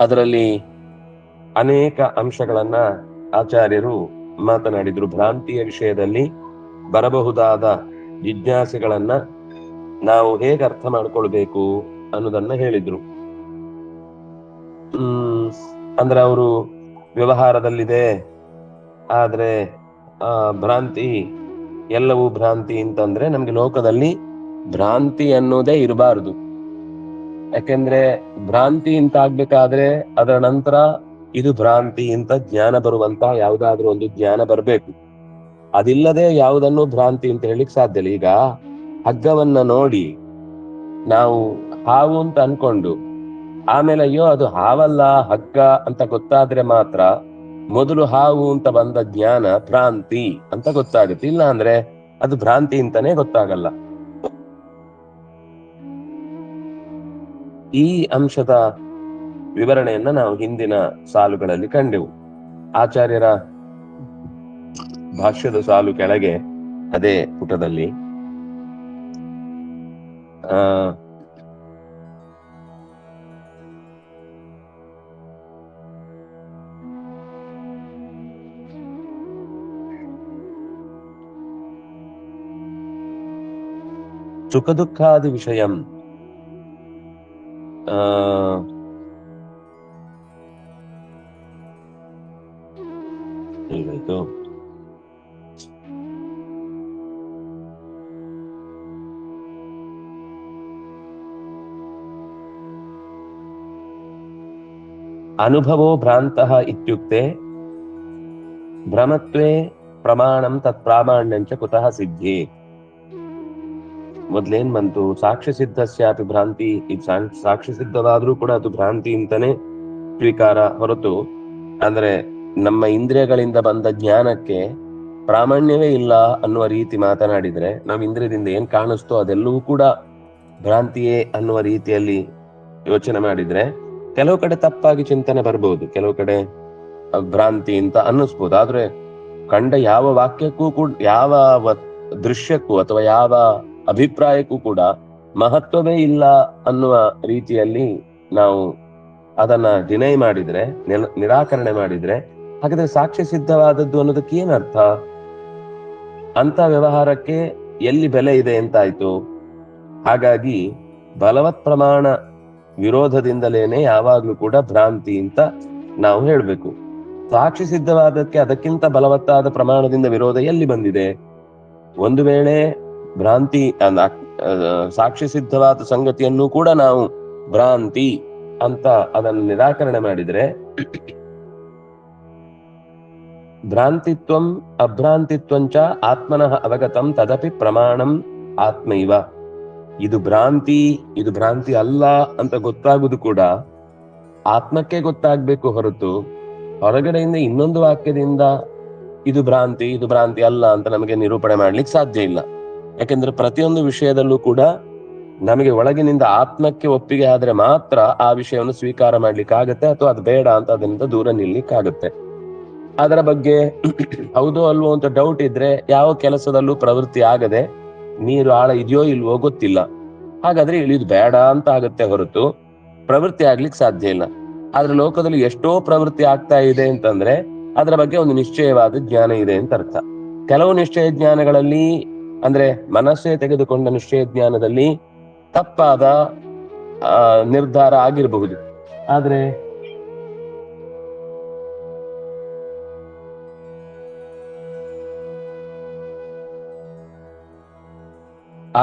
ಅದರಲ್ಲಿ ಅನೇಕ ಅಂಶಗಳನ್ನ ಆಚಾರ್ಯರು ಮಾತನಾಡಿದ್ರು. ಭ್ರಾಂತಿಯ ವಿಷಯದಲ್ಲಿ ಬರಬಹುದಾದ ಜಿಜ್ಞಾಸೆಗಳನ್ನ ನಾವು ಹೇಗೆ ಅರ್ಥ ಮಾಡ್ಕೊಳ್ಬೇಕು ಅನ್ನೋದನ್ನ ಹೇಳಿದ್ರು. ಅಂದ್ರೆ ಅವರು ವ್ಯವಹಾರದಲ್ಲಿದೆ, ಆದ್ರೆ ಭ್ರಾಂತಿ ಎಲ್ಲವೂ ಭ್ರಾಂತಿ ಅಂತಂದ್ರೆ ನಮ್ಗೆ ಲೋಕದಲ್ಲಿ ಭ್ರಾಂತಿ ಅನ್ನೋದೇ ಇರಬಾರದು. ಯಾಕೆಂದ್ರೆ ಭ್ರಾಂತಿ ಅಂತ ಆಗ್ಬೇಕಾದ್ರೆ ಅದರ ನಂತರ ಇದು ಭ್ರಾಂತಿ ಅಂತ ಜ್ಞಾನ ಬರುವಂತ ಯಾವ್ದಾದ್ರು ಒಂದು ಜ್ಞಾನ ಬರ್ಬೇಕು. ಅದಿಲ್ಲದೆ ಯಾವುದನ್ನು ಭ್ರಾಂತಿ ಅಂತ ಹೇಳಿಕ್ ಸಾಧ್ಯ ಇಲ್ಲ. ಈಗ ಹಗ್ಗವನ್ನ ನೋಡಿ ನಾವು ಹಾವು ಅಂತ ಅನ್ಕೊಂಡು ಆಮೇಲೆ ಅಯ್ಯೋ ಅದು ಹಾವಲ್ಲ ಹಗ್ಗ ಅಂತ ಗೊತ್ತಾದ್ರೆ ಮಾತ್ರ ಮೊದಲು ಹಾವು ಅಂತ ಬಂದ ಜ್ಞಾನ ಭ್ರಾಂತಿ ಅಂತ ಗೊತ್ತಾಗುತ್ತೆ. ಇಲ್ಲ ಅಂದ್ರೆ ಅದು ಭ್ರಾಂತಿ ಅಂತಾನೆ ಗೊತ್ತಾಗಲ್ಲ. ಈ ಅಂಶದ ವಿವರಣೆಯನ್ನ ನಾವು ಹಿಂದಿನ ಸಾಲುಗಳಲ್ಲಿ ಕಂಡೆವು. ಆಚಾರ್ಯರ ಭಾಷ್ಯದ ಸಾಲು ಕೆಳಗೆ ಅದೇ ಪುಟದಲ್ಲಿ ಸುಖ ದುಃಖಾದಿ ವಿಷಯಂ ಹೀಗಾಯ್ತು. ಅನುಭವೋ ಭ್ರಾಂತಃ ಇತ್ಯುಕ್ತೆ ಭ್ರಮತ್ವೇ ಪ್ರಮಾಣಂ ತತ್ ಪ್ರಾಮಾಣ್ಯಂಚ ಕುತಃ ಸಿದ್ಧಿ. ಮೊದ್ಲೇನ್ ಬಂತು? ಸಾಕ್ಷ್ಯ ಸಿದ್ಧಸ್ಯಾಪಿ ಭ್ರಾಂತಿ. ಇದು ಸಾಕ್ಷ್ಯ ಸಿದ್ಧವಾದ್ರೂ ಕೂಡ ಅದು ಭ್ರಾಂತಿ ಅಂತಾನೆ ಸ್ವೀಕಾರ ಹೊರತು ಅಂದ್ರೆ ನಮ್ಮ ಇಂದ್ರಿಯಗಳಿಂದ ಬಂದ ಜ್ಞಾನಕ್ಕೆ ಪ್ರಾಮಾಣ್ಯವೇ ಇಲ್ಲ ಅನ್ನುವ ರೀತಿ ಮಾತನಾಡಿದ್ರೆ ನಾವು ಇಂದ್ರಿಯದಿಂದ ಏನ್ ಕಾಣಿಸ್ತೋ ಅದೆಲ್ಲವೂ ಕೂಡ ಭ್ರಾಂತಿಯೇ ಅನ್ನುವ ರೀತಿಯಲ್ಲಿ ಯೋಚನೆ ಮಾಡಿದ್ರೆ ಕೆಲವು ಕಡೆ ತಪ್ಪಾಗಿ ಚಿಂತನೆ ಬರ್ಬೋದು, ಕೆಲವು ಕಡೆ ಭ್ರಾಂತಿ ಅಂತ ಅನ್ನಿಸ್ಬೋದು. ಆದ್ರೆ ಕಂಡ ಯಾವ ವಾಕ್ಯಕ್ಕೂ ಕೂಡ, ಯಾವ ದೃಶ್ಯಕ್ಕೂ ಅಥವಾ ಯಾವ ಅಭಿಪ್ರಾಯಕ್ಕೂ ಕೂಡ ಮಹತ್ವವೇ ಇಲ್ಲ ಅನ್ನುವ ರೀತಿಯಲ್ಲಿ ನಾವು ಅದನ್ನ ಡಿನೈ ಮಾಡಿದ್ರೆ, ನಿರಾಕರಣೆ ಮಾಡಿದ್ರೆ, ಹಾಗಾದ್ರೆ ಸಾಕ್ಷ್ಯ ಸಿದ್ಧವಾದದ್ದು ಅನ್ನೋದಕ್ಕೆ ಏನರ್ಥ? ಅಂತ ವ್ಯವಹಾರಕ್ಕೆ ಎಲ್ಲಿ ಬೆಲೆ ಇದೆ ಅಂತಾಯ್ತು. ಹಾಗಾಗಿ ಬಲವತ್ ಪ್ರಮಾಣ ವಿರೋಧದಿಂದಲೇನೆ ಯಾವಾಗ್ಲೂ ಕೂಡ ಭ್ರಾಂತಿ ಅಂತ ನಾವು ಹೇಳ್ಬೇಕು. ಸಾಕ್ಷಿ ಸಿದ್ಧವಾದಕ್ಕೆ ಅದಕ್ಕಿಂತ ಬಲವತ್ತಾದ ಪ್ರಮಾಣದಿಂದ ವಿರೋಧ ಎಲ್ಲಿ ಬಂದಿದೆ? ಒಂದು ವೇಳೆ ಭ್ರಾಂತಿ ಸಾಕ್ಷಿ ಸಿದ್ಧವಾದ ಸಂಗತಿಯನ್ನು ಕೂಡ ನಾವು ಭ್ರಾಂತಿ ಅಂತ ಅದನ್ನು ನಿರಾಕರಣೆ ಮಾಡಿದ್ರೆ ಭ್ರಾಂತಿತ್ವಂ ಅಭ್ರಾಂತಿತ್ವಂಚ ಆತ್ಮನಃ ಅವಗತಂ ತದಪಿ ಪ್ರಮಾಣಂ ಆತ್ಮೈವ. ಇದು ಭ್ರಾಂತಿ ಅಲ್ಲ ಅಂತ ಗೊತ್ತಾಗುದು ಕೂಡ ಆತ್ಮಕ್ಕೆ ಗೊತ್ತಾಗ್ಬೇಕು ಹೊರತು ಹೊರಗಡೆಯಿಂದ ಇನ್ನೊಂದು ವಾಕ್ಯದಿಂದ ಇದು ಭ್ರಾಂತಿ ಅಲ್ಲ ಅಂತ ನಮಗೆ ನಿರೂಪಣೆ ಮಾಡ್ಲಿಕ್ಕೆ ಸಾಧ್ಯ ಇಲ್ಲ. ಯಾಕೆಂದ್ರೆ ಪ್ರತಿಯೊಂದು ವಿಷಯದಲ್ಲೂ ಕೂಡ ನಮಗೆ ಒಳಗಿನಿಂದ ಆತ್ಮಕ್ಕೆ ಒಪ್ಪಿಗೆ ಆದ್ರೆ ಮಾತ್ರ ಆ ವಿಷಯವನ್ನು ಸ್ವೀಕಾರ ಮಾಡ್ಲಿಕ್ಕೆ ಆಗತ್ತೆ, ಅಥವಾ ಅದು ಬೇಡ ಅಂತ ಅದರಿಂದ ದೂರ ನಿಲ್ಲಿಕ್ಕಾಗತ್ತೆ. ಅದರ ಬಗ್ಗೆ ಹೌದೋ ಅಲ್ವೋ ಅಂತ ಡೌಟ್ ಇದ್ರೆ ಯಾವ ಕೆಲಸದಲ್ಲೂ ಪ್ರವೃತ್ತಿ ಆಗದೆ ನೀರು ಆಳ ಇದೆಯೋ ಇಲ್ವೋ ಗೊತ್ತಿಲ್ಲ, ಹಾಗಾದ್ರೆ ಇಳಿದು ಬೇಡ ಅಂತ ಆಗತ್ತೆ ಹೊರತು ಪ್ರವೃತ್ತಿ ಆಗ್ಲಿಕ್ಕೆ ಸಾಧ್ಯ ಇಲ್ಲ. ಆದ್ರೆ ಲೋಕದಲ್ಲಿ ಎಷ್ಟೋ ಪ್ರವೃತ್ತಿ ಆಗ್ತಾ ಇದೆ ಅಂತಂದ್ರೆ ಅದರ ಬಗ್ಗೆ ಒಂದು ನಿಶ್ಚಯವಾದ ಜ್ಞಾನ ಇದೆ ಅಂತ ಅರ್ಥ. ಕೆಲವು ನಿಶ್ಚಯ ಜ್ಞಾನಗಳಲ್ಲಿ ಅಂದ್ರೆ ಮನಸ್ಸೇ ತೆಗೆದುಕೊಂಡ ನಿಶ್ಚಯ ಜ್ಞಾನದಲ್ಲಿ ತಪ್ಪಾದ ನಿರ್ಧಾರ ಆಗಿರಬಹುದು.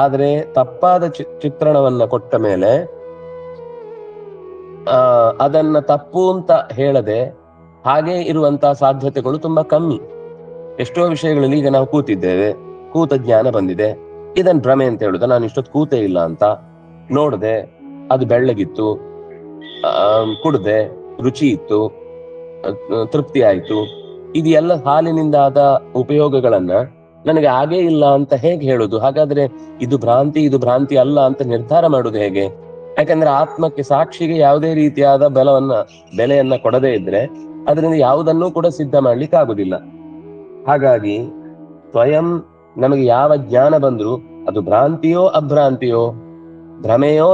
ಆದ್ರೆ ತಪ್ಪಾದ ಚಿತ್ರಣವನ್ನ ಕೊಟ್ಟ ಮೇಲೆ ಅದನ್ನ ತಪ್ಪು ಅಂತ ಹೇಳದೆ ಹಾಗೆ ಇರುವಂತಹ ಸಾಧ್ಯತೆಗಳು ತುಂಬಾ ಕಮ್ಮಿ. ಎಷ್ಟೋ ವಿಷಯಗಳಲ್ಲಿ ಈಗ ನಾವು ಕೂತಿದ್ದೇವೆ, ಕೂತ ಜ್ಞಾನ ಬಂದಿದೆ, ಇದನ್ ಭ್ರಮೆ ಅಂತ ಹೇಳುದ. ನಾನು ಇಷ್ಟೊತ್ತು ಕೂತೇ ಇಲ್ಲ ಅಂತ ನೋಡ್ದೆ, ಅದು ಬೆಳ್ಳಗಿತ್ತು, ಕುಡ್ದೆ, ರುಚಿ ಇತ್ತು, ತೃಪ್ತಿ ಆಯ್ತು. ಇದು ಎಲ್ಲ ಹಾಲಿನಿಂದ ಆದ ಉಪಯೋಗಗಳನ್ನ ನನಗೆ ಹಾಗೇ ಇಲ್ಲ ಅಂತ ಹೇಗೆ ಹೇಳುದು? ಹಾಗಾದ್ರೆ ಇದು ಭ್ರಾಂತಿ ಅಲ್ಲ ಅಂತ ನಿರ್ಧಾರ ಮಾಡುದು ಹೇಗೆ? ಯಾಕಂದ್ರೆ ಆತ್ಮಕ್ಕೆ, ಸಾಕ್ಷಿಗೆ ಯಾವುದೇ ರೀತಿಯಾದ ಬೆಲೆಯನ್ನ ಕೊಡದೇ ಇದ್ರೆ ಅದರಿಂದ ಯಾವುದನ್ನೂ ಕೂಡ ಸಿದ್ಧ ಮಾಡ್ಲಿಕ್ಕೆ ಆಗುದಿಲ್ಲ. ಹಾಗಾಗಿ ಸ್ವಯಂ ನಮಗೆ ಯಾವ ಜ್ಞಾನ ಬಂದ್ರು ಅದು ಭ್ರಾಂತಿಯೋ ಅಭ್ರಾಂತಿಯೋ, ಭ್ರಮೆಯೋ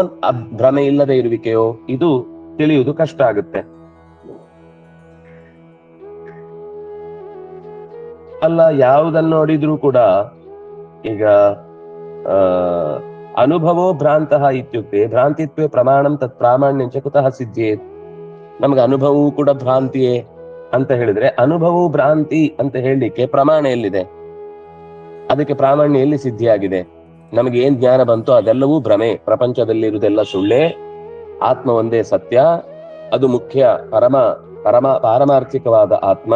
ಭ್ರಮೆ ಇಲ್ಲದೆ ಇರುವಿಕೆಯೋ, ಇದು ತಿಳಿಯುವುದು ಕಷ್ಟ ಆಗುತ್ತೆ. ಅಲ್ಲ, ಯಾವುದನ್ನು ನೋಡಿದ್ರೂ ಕೂಡ ಈಗ ಅನುಭವೋ ಭ್ರಾಂತಃ ಇತ್ಯುಕ್ತೆ ಭ್ರಾಂತಿತ್ವೇ ಪ್ರಮಾಣಂ ತತ್ ಪ್ರಾಮಾಣ್ಯಂಚ ಕುತಃ ಸಿದ್ಧೇತ್. ನಮ್ಗೆ ಅನುಭವವೂ ಕೂಡ ಭ್ರಾಂತಿಯೇ ಅಂತ ಹೇಳಿದ್ರೆ, ಅನುಭವವು ಭ್ರಾಂತಿ ಅಂತ ಹೇಳಲಿಕ್ಕೆ ಪ್ರಮಾಣ ಎಲ್ಲಿದೆ? ಅದಕ್ಕೆ ಪ್ರಾಮಾಣ್ಯ ಎಲ್ಲಿ ಸಿದ್ಧಿಯಾಗಿದೆ? ನಮಗೆ ಏನ್ ಜ್ಞಾನ ಬಂತೋ ಅದೆಲ್ಲವೂ ಭ್ರಮೆ. ಪ್ರಪಂಚದಲ್ಲಿರುವುದೆಲ್ಲ ಸುಳ್ಳೇ, ಆತ್ಮ ಒಂದೇ ಸತ್ಯ, ಅದು ಮುಖ್ಯ ಪಾರಮಾರ್ಥಿಕವಾದ ಆತ್ಮ,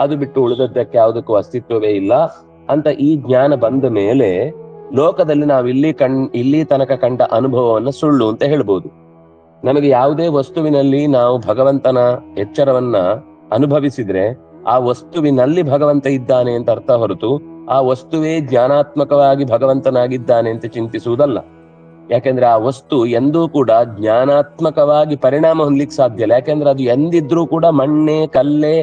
ಅದು ಬಿಟ್ಟು ಉಳಿದದ್ದಕ್ಕೆ ಯಾವುದಕ್ಕೂ ಅಸ್ತಿತ್ವವೇ ಇಲ್ಲ ಅಂತ ಈ ಜ್ಞಾನ ಬಂದ ಮೇಲೆ ಲೋಕದಲ್ಲಿ ನಾವು ಇಲ್ಲಿ ತನಕ ಕಂಡ ಅನುಭವವನ್ನ ಸುಳ್ಳು ಅಂತ ಹೇಳ್ಬೋದು. ನಮಗೆ ಯಾವುದೇ ವಸ್ತುವಿನಲ್ಲಿ ನಾವು ಭಗವಂತನ ಎಚ್ಚರವನ್ನ ಅನುಭವಿಸಿದ್ರೆ ಆ ವಸ್ತುವಿನಲ್ಲಿ ಭಗವಂತ ಇದ್ದಾನೆ ಅಂತ ಅರ್ಥ ಹೊರತು ಆ ವಸ್ತುವೇ ಜ್ಞಾನಾತ್ಮಕವಾಗಿ ಭಗವಂತನಾಗಿದ್ದಾನೆ ಅಂತ ಚಿಂತಿಸುವುದಲ್ಲ. ಯಾಕೆಂದ್ರೆ ಆ ವಸ್ತು ಎಂದೂ ಕೂಡ ಜ್ಞಾನಾತ್ಮಕವಾಗಿ ಪರಿಣಾಮ ಹೊಂದಲಿಕ್ಕೆ ಸಾಧ್ಯ ಇಲ್ಲ. ಯಾಕೆಂದ್ರೆ ಅದು ಎಂದಿದ್ರೂ ಕೂಡ ಮಣ್ಣೆ, ಕಲ್ಲೆ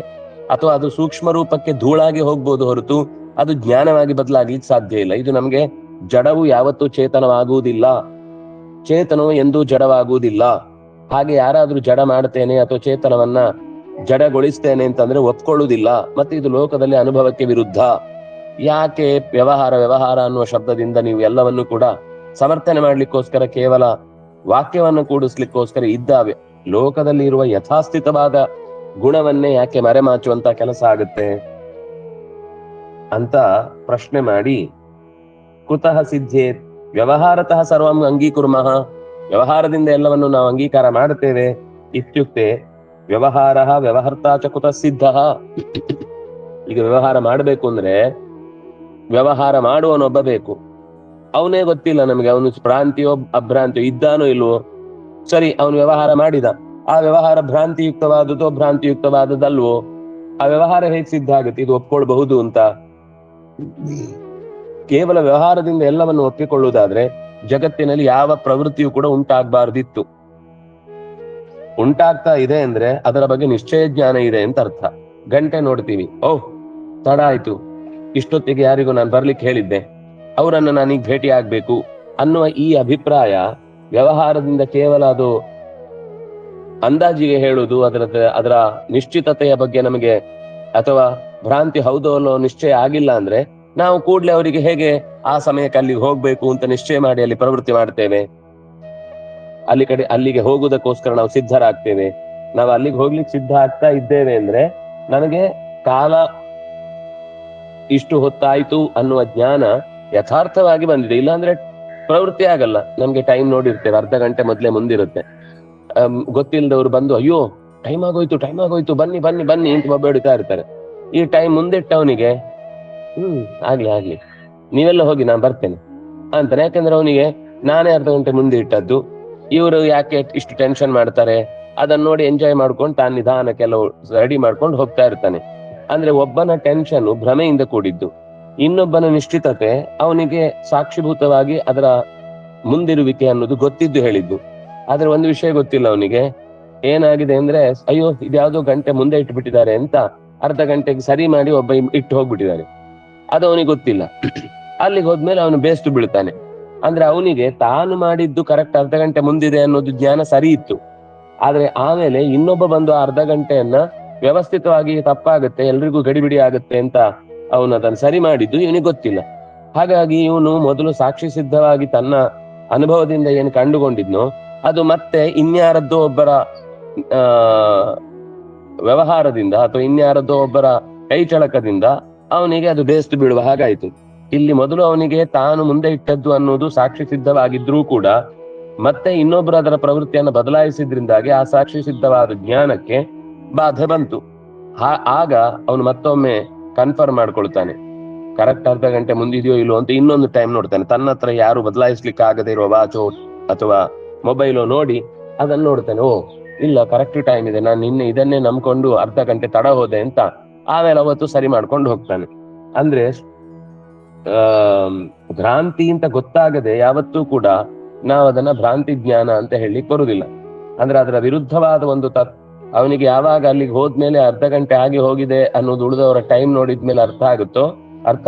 ಅಥವಾ ಅದು ಸೂಕ್ಷ್ಮ ರೂಪಕ್ಕೆ ಧೂಳಾಗಿ ಹೋಗ್ಬೋದು ಹೊರತು ಅದು ಜ್ಞಾನವಾಗಿ ಬದಲಾಗ್ಲಿಕ್ಕೆ ಸಾಧ್ಯ ಇಲ್ಲ. ಇದು ನಮ್ಗೆ ಜಡವು ಯಾವತ್ತೂ ಚೇತನವಾಗುವುದಿಲ್ಲ, ಚೇತನವು ಎಂದೂ ಜಡವಾಗುವುದಿಲ್ಲ. ಹಾಗೆ ಯಾರಾದ್ರೂ ಜಡ ಮಾಡ್ತೇನೆ ಅಥವಾ ಚೇತನವನ್ನ ಜಡಗೊಳಿಸ್ತೇನೆ ಅಂತಂದ್ರೆ ಒಪ್ಕೊಳ್ಳುವುದಿಲ್ಲ. ಮತ್ತೆ ಇದು ಲೋಕದಲ್ಲಿ ಅನುಭವಕ್ಕೆ ವಿರುದ್ಧ. ಯಾಕೆ ವ್ಯವಹಾರ ಅನ್ನುವ ಶಬ್ದದಿಂದ ನೀವು ಎಲ್ಲವನ್ನು ಕೂಡ ಸಮರ್ಥನೆ ಮಾಡ್ಲಿಕ್ಕೋಸ್ಕರ, ಕೇವಲ ವಾಕ್ಯವನ್ನು ಕೂಡಿಸ್ಲಿಕ್ಕೋಸ್ಕರ ಇದ್ದಾವೆ ಲೋಕದಲ್ಲಿ ಇರುವ ಯಥಾಸ್ಥಿತವಾದ ಗುಣವನ್ನೇ ಯಾಕೆ ಮರೆಮಾಚುವಂತ ಕೆಲಸ ಆಗುತ್ತೆ ಅಂತ ಪ್ರಶ್ನೆ ಮಾಡಿ, ಕುತಃ ಸಿದ್ಧೇತ್ ವ್ಯವಹಾರತಃ ಸರ್ವಂ ಅಂಗೀಕುರ್ಮಃ, ವ್ಯವಹಾರದಿಂದ ಎಲ್ಲವನ್ನು ನಾವು ಅಂಗೀಕಾರ ಮಾಡುತ್ತೇವೆ. ಇತ್ಯುಕ್ತೆ ವ್ಯವಹರ್ತಾ ಚ ಕುತಃ ಸಿದ್ಧಃ. ಈಗ ವ್ಯವಹಾರ ಮಾಡಬೇಕು ಅಂದ್ರೆ ವ್ಯವಹಾರ ಮಾಡುವನೊಬ್ಬ ಬೇಕು. ಅವನೇ ಗೊತ್ತಿಲ್ಲ ನಮಗೆ, ಅವನು ಭ್ರಾಂತಿಯೋ ಅಭ್ರಾಂತಿಯೋ ಇದ್ದಾನೋ ಇಲ್ವೋ. ಸರಿ, ಅವನು ವ್ಯವಹಾರ ಮಾಡಿದ, ಆ ವ್ಯವಹಾರ ಭ್ರಾಂತಿಯುಕ್ತವಾದದೋ ಭ್ರಾಂತಿಯುಕ್ತವಾದದಲ್ವೋ? ಆ ವ್ಯವಹಾರ ಹೇಗೆ ಸಿದ್ಧ ಆಗುತ್ತೆ ಇದು ಒಪ್ಕೊಳ್ಬಹುದು ಅಂತ? ಕೇವಲ ವ್ಯವಹಾರದಿಂದ ಎಲ್ಲವನ್ನು ಒಪ್ಪಿಕೊಳ್ಳುವುದಾದ್ರೆ ಜಗತ್ತಿನಲ್ಲಿ ಯಾವ ಪ್ರವೃತ್ತಿಯೂ ಕೂಡ ಉಂಟಾಗಬಾರ್ದಿತ್ತು. ಉಂಟಾಗ್ತಾ ಇದೆ ಅಂದ್ರೆ ಅದರ ಬಗ್ಗೆ ನಿಶ್ಚಯ ಜ್ಞಾನ ಇದೆ ಅಂತ ಅರ್ಥ. ಗಂಟೆ ನೋಡ್ತೀವಿ, ಓಹ್ ತಡ ಆಯ್ತು, ಇಷ್ಟೊತ್ತಿಗೆ ಯಾರಿಗೂ ನಾನು ಬರ್ಲಿಕ್ಕೆ ಹೇಳಿದ್ದೆ, ಅವರನ್ನು ನಾನೀಗ ಭೇಟಿ ಆಗ್ಬೇಕು ಅನ್ನುವ ಈ ಅಭಿಪ್ರಾಯ ವ್ಯವಹಾರದಿಂದ ಕೇವಲ ಅದು ಅಂದಾಜಿಗೆ ಹೇಳುವುದು, ಅದರ ನಿಶ್ಚಿತತೆಯ ಬಗ್ಗೆ ನಮಗೆ ಅಥವಾ ಭ್ರಾಂತಿ ಹೌದೋ ಅಲ್ಲೋ ನಿಶ್ಚಯ ಆಗಿಲ್ಲ ಅಂದ್ರೆ ನಾವು ಕೂಡ್ಲೆ ಅವರಿಗೆ ಹೇಗೆ ಆ ಸಮಯಕ್ಕೆ ಅಲ್ಲಿಗೆ ಹೋಗ್ಬೇಕು ಅಂತ ನಿಶ್ಚಯ ಮಾಡಿ ಅಲ್ಲಿ ಪ್ರವೃತ್ತಿ ಮಾಡ್ತೇವೆ. ಅಲ್ಲಿಗೆ ಹೋಗುವುದಕ್ಕೋಸ್ಕರ ನಾವು ಸಿದ್ಧರಾಗ್ತೇವೆ. ನಾವು ಅಲ್ಲಿಗೆ ಹೋಗ್ಲಿಕ್ಕೆ ಸಿದ್ಧ ಆಗ್ತಾ ಇದ್ದೇವೆ ಅಂದ್ರೆ ನನಗೆ ಕಾಲ ಇಷ್ಟು ಹೊತ್ತಾಯ್ತು ಅನ್ನುವ ಜ್ಞಾನ ಯಥಾರ್ಥವಾಗಿ ಬಂದಿದೆ. ಇಲ್ಲಾಂದ್ರೆ ಪ್ರವೃತ್ತಿ ಆಗಲ್ಲ. ನಮ್ಗೆ ಟೈಮ್ ನೋಡಿರ್ತೇವೆ, ಅರ್ಧ ಗಂಟೆ ಮೊದ್ಲೇ ಮುಂದಿರುತ್ತೆ. ಗೊತ್ತಿಲ್ಲದವ್ರು ಬಂದು ಅಯ್ಯೋ ಟೈಮ್ ಆಗೋಯ್ತು ಬನ್ನಿ ಬನ್ನಿ ಬನ್ನಿ ಅಂತ ಬೇಡುತ್ತಾ ಇರ್ತಾರೆ. ಈ ಟೈಮ್ ಮುಂದಿಟ್ಟವನಿಗೆ ಆಗ್ಲಿ ನೀವೆಲ್ಲ ಹೋಗಿ ನಾನು ಬರ್ತೇನೆ ಅಂತಾನೆ. ಯಾಕಂದ್ರೆ ಅವನಿಗೆ ನಾನೇ ಅರ್ಧ ಗಂಟೆ ಮುಂದೆ ಇಟ್ಟದ್ದು, ಇವರು ಯಾಕೆ ಇಷ್ಟು ಟೆನ್ಷನ್ ಮಾಡ್ತಾರೆ ಅದನ್ನ ನೋಡಿ ಎಂಜಾಯ್ ಮಾಡ್ಕೊಂಡು ತಾನು ನಿಧಾನ ಕೆಲವು ರೆಡಿ ಮಾಡ್ಕೊಂಡು ಹೋಗ್ತಾ ಇರ್ತಾನೆ. ಅಂದ್ರೆ ಒಬ್ಬನ ಟೆನ್ಷನ್ ಭ್ರಮೆಯಿಂದ ಕೂಡಿದ್ದು, ಇನ್ನೊಬ್ಬನ ನಿಶ್ಚಿತತೆ ಅವನಿಗೆ ಸಾಕ್ಷಿಭೂತವಾಗಿ ಅದರ ಮುಂದಿರುವಿಕೆ ಅನ್ನೋದು ಗೊತ್ತಿದ್ದು ಹೇಳಿದ್ದು. ಆದ್ರೆ ಒಂದು ವಿಷಯ ಗೊತ್ತಿಲ್ಲ ಅವನಿಗೆ, ಏನಾಗಿದೆ ಅಂದ್ರೆ ಅಯ್ಯೋ ಇದ್ಯಾವುದೋ ಗಂಟೆ ಮುಂದೆ ಇಟ್ಬಿಟ್ಟಿದ್ದಾರೆ ಅಂತ ಅರ್ಧ ಗಂಟೆಗೆ ಸರಿ ಮಾಡಿ ಒಬ್ಬ ಇಟ್ಟು ಹೋಗ್ಬಿಟ್ಟಿದ್ದಾರೆ. ಅದು ಅವನಿಗೆ ಗೊತ್ತಿಲ್ಲ. ಅಲ್ಲಿಗೆ ಹೋದ್ಮೇಲೆ ಅವನು ಬೇಸ್ತು ಬೀಳ್ತಾನೆ. ಅಂದ್ರೆ ಅವನಿಗೆ ತಾನು ಮಾಡಿದ್ದು ಕರೆಕ್ಟ್ ಅರ್ಧ ಗಂಟೆ ಮುಂದಿದೆ ಅನ್ನೋದು ಜ್ಞಾನ ಸರಿ ಇತ್ತು. ಆದ್ರೆ ಆಮೇಲೆ ಇನ್ನೊಬ್ಬ ಬಂದು ಅರ್ಧ ಗಂಟೆಯನ್ನ ವ್ಯವಸ್ಥಿತವಾಗಿ ತಪ್ಪಾಗುತ್ತೆ, ಎಲ್ರಿಗೂ ಗಡಿಬಿಡಿ ಆಗುತ್ತೆ ಅಂತ ಅವನು ಅದನ್ನು ಸರಿ ಮಾಡಿದ್ದು ಇವನಿಗೆ ಗೊತ್ತಿಲ್ಲ. ಹಾಗಾಗಿ ಇವನು ಮೊದಲು ಸಾಕ್ಷಿ ಸಿದ್ಧವಾಗಿ ತನ್ನ ಅನುಭವದಿಂದ ಏನು ಕಂಡುಕೊಂಡಿದ್ನೋ ಅದು ಮತ್ತೆ ಇನ್ಯಾರದ್ದೋ ಒಬ್ಬರ ವ್ಯವಹಾರದಿಂದ ಅಥವಾ ಇನ್ಯಾರದ್ದೋ ಒಬ್ಬರ ಕೈ ಚಳಕದಿಂದ ಅವನಿಗೆ ಅದು ಬೇಸ್ತು ಬೀಳುವ ಹಾಗಾಯ್ತು. ಇಲ್ಲಿ ಮೊದಲು ಅವನಿಗೆ ತಾನು ಮುಂದೆ ಇಟ್ಟದ್ದು ಅನ್ನೋದು ಸಾಕ್ಷಿ ಸಿದ್ಧವಾಗಿದ್ರೂ ಕೂಡ ಮತ್ತೆ ಇನ್ನೊಬ್ರು ಅದರ ಪ್ರವೃತ್ತಿಯನ್ನು ಬದಲಾಯಿಸಿದ್ರಿಂದಾಗಿ ಆ ಸಾಕ್ಷಿ ಸಿದ್ಧವಾದ ಜ್ಞಾನಕ್ಕೆ ಬಾಧೆ ಬಂತು. ಆಗ ಅವನು ಮತ್ತೊಮ್ಮೆ ಕನ್ಫರ್ಮ್ ಮಾಡ್ಕೊಳ್ತಾನೆ, ಕರೆಕ್ಟ್ ಅರ್ಧ ಗಂಟೆ ಮುಂದಿದೆಯೋ ಇಲ್ಲೋ ಅಂತ ಇನ್ನೊಂದು ಟೈಮ್ ನೋಡ್ತಾನೆ. ತನ್ನ ಹತ್ರ ಯಾರು ಬದಲಾಯಿಸ್ಲಿಕ್ಕೆ ಆಗದೆ ಇರುವ ವಾಚೋ ಅಥವಾ ಮೊಬೈಲೋ ನೋಡಿ ಅದನ್ನ ನೋಡ್ತಾನೆ, ಓ ಇಲ್ಲ ಕರೆಕ್ಟ್ ಟೈಮ್ ಇದೆ, ನಾನು ನಿನ್ನೆ ಇದನ್ನೇ ನಂಬ್ಕೊಂಡು ಅರ್ಧ ಗಂಟೆ ತಡ ಹೋದೆ ಅಂತ ಆಮೇಲೆ ಅವತ್ತು ಸರಿ ಮಾಡ್ಕೊಂಡು ಹೋಗ್ತಾನೆ. ಅಂದ್ರೆ ಭ್ರಾಂತಿ ಅಂತ ಗೊತ್ತಾಗದೆ ಯಾವತ್ತೂ ಕೂಡ ನಾವು ಅದನ್ನ ಭ್ರಾಂತಿ ಜ್ಞಾನ ಅಂತ ಹೇಳಲಿಕ್ಕೆ ಬರುದಿಲ್ಲ. ಅಂದ್ರೆ ಅದರ ವಿರುದ್ಧವಾದ ಒಂದು ಅವನಿಗೆ ಯಾವಾಗ ಅಲ್ಲಿಗೆ ಹೋದ್ಮೇಲೆ ಅರ್ಧ ಗಂಟೆ ಆಗಿ ಹೋಗಿದೆ ಅನ್ನೋದು ಉಳಿದವರ ಟೈಮ್ ನೋಡಿದ್ಮೇಲೆ ಅರ್ಥ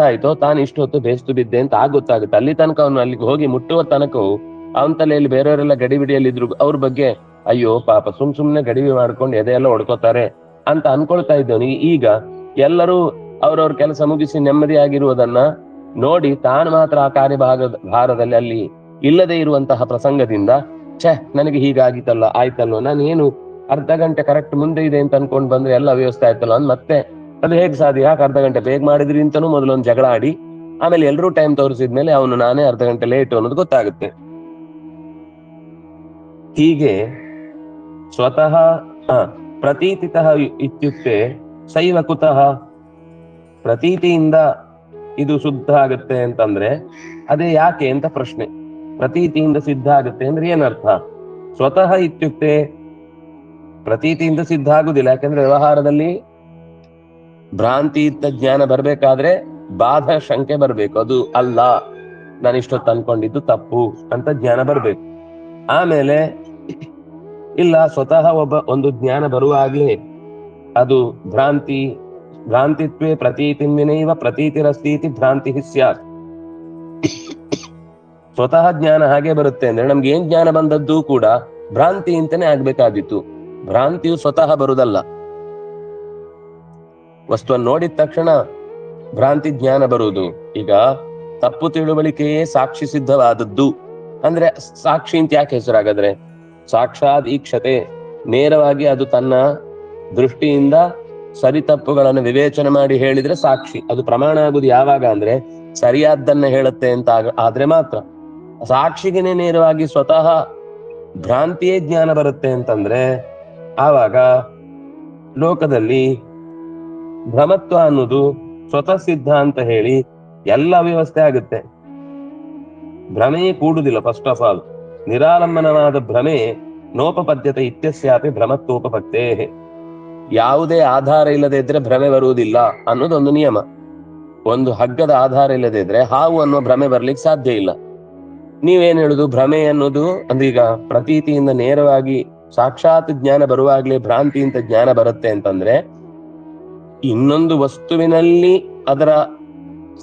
ಆಯ್ತೋ ತಾನು ಇಷ್ಟು ಹೊತ್ತು ಬೇಸ್ತು ಬಿದ್ದೆ ಅಂತ ಗೊತ್ತಾಗುತ್ತೆ. ಅಲ್ಲಿ ತನಕ ಅವನು ಅಲ್ಲಿಗೆ ಹೋಗಿ ಮುಟ್ಟುವ ತನಕವು ಅವನ ತಲೆಯಲ್ಲಿ ಬೇರೆಯವರೆಲ್ಲ ಗಡಿಬಿಡಿಯಲ್ಲಿದ್ರು ಅವ್ರ ಬಗ್ಗೆ ಅಯ್ಯೋ ಪಾಪ ಸುಮ್ನೆ ಗಡಿಗೆ ಮಾಡ್ಕೊಂಡು ಎದೆಯೆಲ್ಲ ಹೊಡ್ಕೋತಾರೆ ಅಂತ ಅನ್ಕೊಳ್ತಾ ಇದ್ದವನಿಗೆ ಈಗ ಎಲ್ಲರೂ ಅವ್ರವ್ರ ಕೆಲಸ ಮುಗಿಸಿ ನೆಮ್ಮದಿಯಾಗಿರುವುದನ್ನ ನೋಡಿ ತಾನು ಮಾತ್ರ ಆ ಭಾರದಲ್ಲಿ ಅಲ್ಲಿ ಇಲ್ಲದೆ ಇರುವಂತಹ ಪ್ರಸಂಗದಿಂದ ನನಗೆ ಹೀಗಾಗಿತ್ತಲ್ಲ ಆಯ್ತಲ್ವ, ನಾನು ಏನು ಅರ್ಧ ಗಂಟೆ ಕರೆಕ್ಟ್ ಮುಂದೆ ಇದೆ ಅಂತ ಅನ್ಕೊಂಡ್ ಬಂದ್ರೆ ಎಲ್ಲ ವ್ಯವಸ್ಥೆ ಆಯ್ತಲ್ಲ ಅಂದ್ ಮತ್ತೆ ಅದು ಹೇಗ್ ಸಾಧ್ಯ, ಯಾಕೆ ಅರ್ಧ ಗಂಟೆ ಬೇಗ ಮಾಡಿದ್ರಿ ಅಂತಾನು ಮೊದಲೊಂದು ಜಗಳ ಆಡಿ ಆಮೇಲೆ ಎಲ್ರೂ ಟೈಮ್ ತೋರಿಸಿದ್ಮೇಲೆ ಅವನು ನಾನೇ ಅರ್ಧ ಗಂಟೆ ಲೇಟ್ ಅನ್ನೋದು ಗೊತ್ತಾಗುತ್ತೆ. ಹೀಗೆ ಸ್ವತಃ ಪ್ರತೀತಿತಃ ಇತ್ಯುಕ್ತೆ ಸೈವ ಕುತಃ, ಪ್ರತೀತಿಯಿಂದ ಇದು ಶುದ್ಧ ಆಗುತ್ತೆ ಅಂತಂದ್ರೆ ಅದೇ ಯಾಕೆ ಅಂತ ಪ್ರಶ್ನೆ. ಪ್ರತೀತಿಯಿಂದ ಸಿದ್ಧ ಆಗುತ್ತೆ ಅಂದ್ರೆ ಏನರ್ಥ? ಸ್ವತಃ ಇತ್ಯುಕ್ತೆ ಪ್ರತೀತಿಯಿಂದ ಸಿದ್ಧ ಆಗುದಿಲ್ಲ, ಯಾಕಂದ್ರೆ ವ್ಯವಹಾರದಲ್ಲಿ ಭ್ರಾಂತಿ ಇದ್ದ ಜ್ಞಾನ ಬರ್ಬೇಕಾದ್ರೆ ಬಾಧ ಶಂಕೆ ಬರ್ಬೇಕು, ಅದು ಅಲ್ಲ ನಾನು ಇಷ್ಟೊತ್ತು ಅನ್ಕೊಂಡಿದ್ದು ತಪ್ಪು ಅಂತ ಜ್ಞಾನ ಬರ್ಬೇಕು. ಆಮೇಲೆ ಇಲ್ಲ ಸ್ವತಃ ಒಂದು ಜ್ಞಾನ ಬರುವಾಗ್ಲೇ ಅದು ಭ್ರಾಂತಿತ್ವೇ ಪ್ರತೀತಿನ್ವಿನೈವ ಪ್ರತೀತಿರಸ್ತೀತಿ ಭ್ರಾಂತಿ ಸ್ಯಾತ್. ಸ್ವತಃ ಜ್ಞಾನ ಹಾಗೆ ಬರುತ್ತೆ ಅಂದ್ರೆ ನಮ್ಗೆ ಏನ್ ಜ್ಞಾನ ಬಂದದ್ದು ಕೂಡ ಭ್ರಾಂತಿ ಅಂತಾನೆ ಆಗ್ಬೇಕಾದಿತ್ತು. ಭ್ರಾಂತಿಯು ಸ್ವತಃ ಬರುದಲ್ಲ, ವಸ್ತುವನ್ನು ನೋಡಿದ ತಕ್ಷಣ ಭ್ರಾಂತಿ ಜ್ಞಾನ ಬರುವುದು. ಈಗ ತಪ್ಪು ತಿಳುವಳಿಕೆಯೇ ಸಾಕ್ಷಿ ಸಿದ್ಧವಾದದ್ದು ಅಂದ್ರೆ ಸಾಕ್ಷಿ ಅಂತ ಯಾಕೆ ಹೆಸರಾಗದ್ರೆ ಸಾಕ್ಷಾತ್ ಈಕ್ಷತೆ, ನೇರವಾಗಿ ಅದು ತನ್ನ ದೃಷ್ಟಿಯಿಂದ ಸರಿ ತಪ್ಪುಗಳನ್ನು ವಿವೇಚನೆ ಮಾಡಿ ಹೇಳಿದ್ರೆ ಸಾಕ್ಷಿ. ಅದು ಪ್ರಮಾಣ ಆಗುದು ಯಾವಾಗ ಅಂದ್ರೆ ಸರಿಯಾದ್ದನ್ನ ಹೇಳುತ್ತೆ ಅಂತ ಆದ್ರೆ ಮಾತ್ರ. ಸಾಕ್ಷಿಗೆನೆ ನೇರವಾಗಿ ಸ್ವತಃ ಭ್ರಾಂತಿಯೇ ಜ್ಞಾನ ಬರುತ್ತೆ ಅಂತಂದ್ರೆ ಆವಾಗ ಲೋಕದಲ್ಲಿ ಭ್ರಮತ್ವ ಅನ್ನೋದು ಸ್ವತಃ ಸಿದ್ಧ ಅಂತ ಹೇಳಿ ಎಲ್ಲ ವ್ಯವಸ್ಥೆ ಆಗುತ್ತೆ. ಭ್ರಮೆಯೇ ಕೂಡುದಿಲ್ಲ. ಫಸ್ಟ್ ಆಫ್ ಆಲ್ ನಿರಾಲಂಬನವಾದ ಭ್ರಮೆ ನೋಪಪದ್ಯತೆ ಇತ್ಯಸ್ಯಾಪಿ ಭ್ರಮತ್ವೋಪಪತ್ತೇ. ಯಾವುದೇ ಆಧಾರ ಇಲ್ಲದೆ ಇದ್ರೆ ಭ್ರಮೆ ಬರುವುದಿಲ್ಲ ಅನ್ನೋದೊಂದು ನಿಯಮ. ಒಂದು ಹಗ್ಗದ ಆಧಾರ ಇಲ್ಲದೆ ಇದ್ರೆ ಹಾವು ಅನ್ನೋ ಭ್ರಮೆ ಬರ್ಲಿಕ್ಕೆ ಸಾಧ್ಯ ಇಲ್ಲ. ನೀವೇನ್ ಹೇಳುದು ಭ್ರಮೆ ಅನ್ನೋದು ಅಂದ್ರೀಗ ಪ್ರತೀತಿಯಿಂದ ನೇರವಾಗಿ ಸಾಕ್ಷಾತ್ ಜ್ಞಾನ ಬರುವಾಗ್ಲೇ ಭ್ರಾಂತಿ ಅಂತ ಜ್ಞಾನ ಬರುತ್ತೆ ಅಂತಂದ್ರೆ ಇನ್ನೊಂದು ವಸ್ತುವಿನಲ್ಲಿ ಅದರ